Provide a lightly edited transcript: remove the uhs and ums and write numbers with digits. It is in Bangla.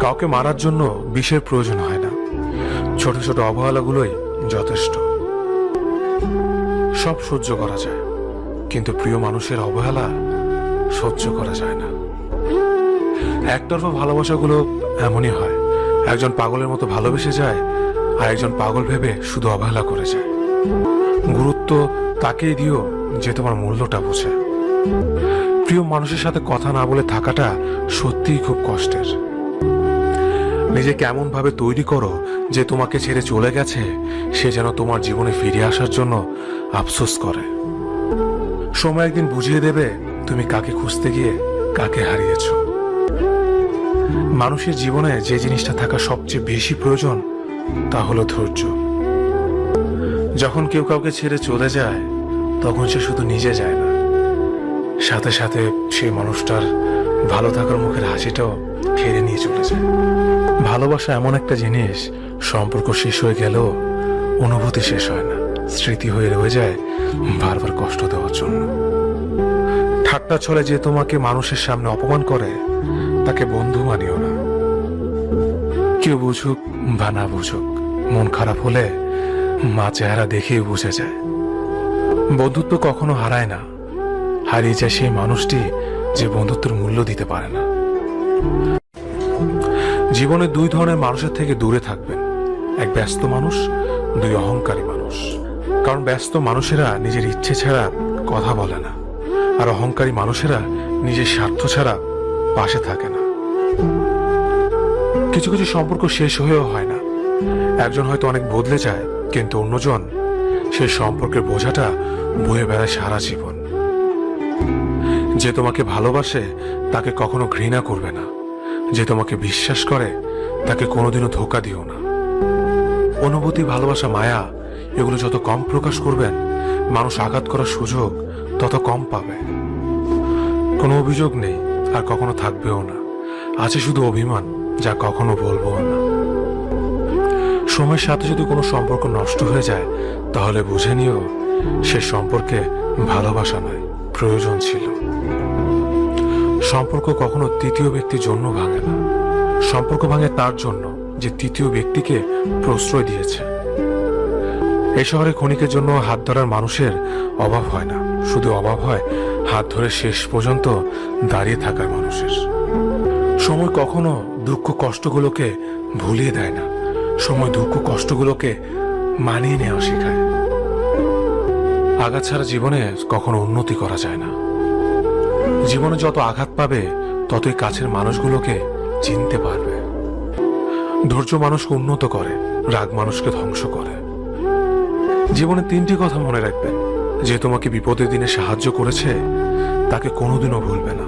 কাউকে মারার জন্য বিষের প্রয়োজন হয় না, ছোট ছোট অবহেলাগুলোই যথেষ্ট। সব সহ্য করা যায়, কিন্তু প্রিয় মানুষের অবহেলা সহ্য করা যায় না। একতরফা ভালোবাসাগুলো এমনই হয়, একজন পাগলের মতো ভালোবেসে যায় আর একজন পাগল ভেবে শুধু অবহেলা করে যায়। গুরুত্ব তাকেই দিও যে তোমার মূল্যটা বোঝে। প্রিয় মানুষের সাথে কথা না বলে থাকাটা সত্যিই খুব কষ্টের। নিজেকে এমন ভাবে তৈরি করো যে তোমাকে ছেড়ে চলে গেছে সে যেন তোমার জীবনে ফিরে আসার জন্য আফসোস করে। সময় একদিন বুঝিয়ে দেবে তুমি কাকে খুঁজতে গিয়ে কাকে হারিয়েছ। মানুষের জীবনে যে জিনিসটা থাকা সবচেয়ে বেশি প্রয়োজন তা হলো ধৈর্য। যখন কেউ কাউকে ছেড়ে চলে যায় তখন সে শুধু নিজে যায় না, সাথে সাথে সেই মানুষটার ভালো থাকার মুখের হাসিটাও কেড়ে নিয়ে চলে যায়। ভালোবাসা এমন একটা জিনিস, সম্পর্ক শেষ হয়ে গেলেও অনুভূতি শেষ হয় না, স্মৃতি হয়ে রয়ে যায় বারবার কষ্ট দেওয়ার জন্য। ঠাট্টা ছলে যে তোমাকে মানুষের সামনে অপমান করে তাকে বন্ধু মানিও না। কেউ বুঝুক বা না বুঝুক, মন খারাপ হলে মা চেহারা দেখেই বুঝে যায়। বন্ধুত্ব কখনো হারায় না, হারিয়ে যায় সেই মানুষটি যে বন্ধুত্বের মূল্য দিতে পারে না। জীবনে দুই ধরনের মানুষের থেকে দূরে থাকবেন, এক ব্যস্ত মানুষ, দুই অহংকারী মানুষ। কারণ ব্যস্ত মানুষেরা নিজের ইচ্ছে ছাড়া কথা বলে না, আর অহংকারী মানুষেরা নিজের স্বার্থ ছাড়া পাশে থাকে না। কিছু কিছু সম্পর্ক শেষ হয়েও হয় না, একজন হয়তো অনেক বদলে যায় কিন্তু অন্যজন সেই সম্পর্কের বোঝাটা বয়ে বেড়ায় সারা জীবন। যে তোমাকে ভালোবাসে তাকে কখনো ঘৃণা করবে না, যে তোমাকে বিশ্বাস করে তাকে কোনোদিনও ধোঁকা দিও না। অনুভূতি, ভালোবাসা, মায়া এগুলো যত কম প্রকাশ করবেন মানুষ আঘাত করার সুযোগ তত কম পাবে। কোনো অভিযোগ নেই আর কখনো থাকবেও না, আছে শুধু অভিমান যা কখনো বলবো না। সময়ের সাথে যদি কোনো সম্পর্ক নষ্ট হয়ে যায় তাহলে বুঝে নিও সে সম্পর্কে ভালোবাসা নয়, প্রয়োজন ছিল। সম্পর্ক কখনো তৃতীয় ব্যক্তির জন্য ভাঙে না, সম্পর্ক ভাঙে তার জন্য যে তৃতীয় ব্যক্তিকে প্রশ্রয় দিয়েছে। এই শহরে ক্ষণিকের জন্য হাত ধরার মানুষের অভাব হয় না, শুধু অভাব হয় হাত ধরে শেষ পর্যন্ত দাঁড়িয়ে থাকার মানুষের। সময় কখনো দুঃখ কষ্টগুলোকে ভুলিয়ে দেয় না, সময় দুঃখ কষ্টগুলোকে মানিয়ে নেওয়া শেখায়। আঘাত ছাড়া জীবনে কখনো উন্নতি করা যায় না। জীবনে যত আঘাত পাবে ততই কাছের মানুষগুলোকে চিনতে পারবে। ধৈর্য মানুষকে উন্নত করে, রাগ মানুষকে ধ্বংস করে। জীবনে তিনটি কথা মনে রাখবেন, যে তোমাকে বিপদের দিনে সাহায্য করেছে তাকে কোনোদিনও ভুলবে না।